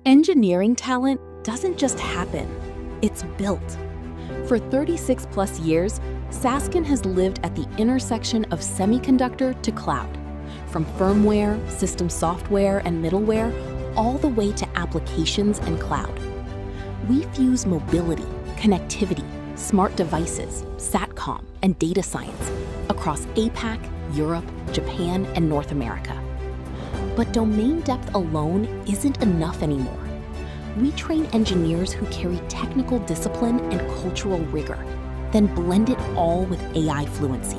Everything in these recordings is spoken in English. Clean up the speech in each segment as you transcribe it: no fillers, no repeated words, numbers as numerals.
Engineering talent doesn't just happen, it's built. For 36 plus years, Sasken has lived at the intersection of semiconductor to cloud. From firmware, system software, and middleware, all the way to applications and cloud. We fuse mobility, connectivity, smart devices, SATCOM, and data science across APAC, Europe, Japan, and North America. But domain depth alone isn't enough anymore. We train engineers who carry technical discipline and cultural rigor, then blend it all with AI fluency.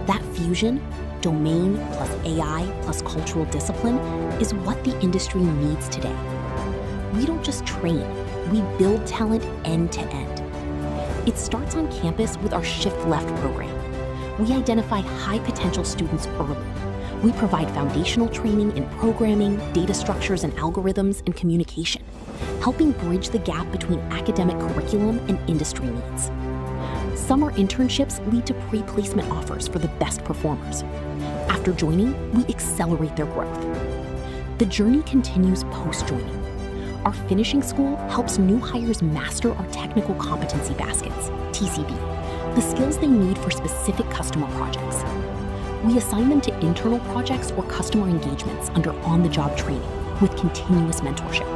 That fusion, domain plus AI plus cultural discipline, is what the industry needs today. We don't just train, we build talent end to end. It starts on campus with our Shift Left program. We identify high potential students early. We provide foundational training in programming, data structures and algorithms, and communication, helping bridge the gap between academic curriculum and industry needs. Summer internships lead to pre-placement offers for the best performers. After joining, we accelerate their growth. The journey continues post-joining. Our finishing school helps new hires master our technical competency baskets, TCB, the skills they need for specific customer projects. We assign them to internal projects or customer engagements under on-the-job training with continuous mentorship.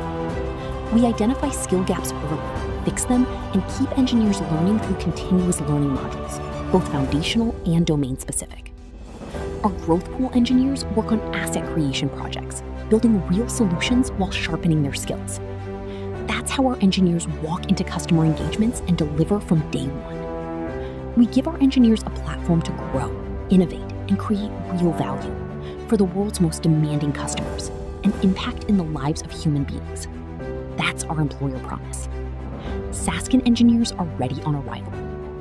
We identify skill gaps early, fix them, and keep engineers learning through continuous learning modules, both foundational and domain-specific. Our growth pool engineers work on asset creation projects, building real solutions while sharpening their skills. That's how our engineers walk into customer engagements and deliver from day one. We give our engineers a platform to grow, innovate, and create real value for the world's most demanding customers and impact in the lives of human beings. That's our employer promise. Sasken engineers are ready on arrival.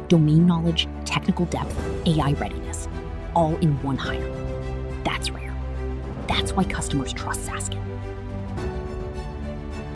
Domain knowledge, technical depth, AI readiness, all in one hire. That's rare. That's why customers trust Sasken.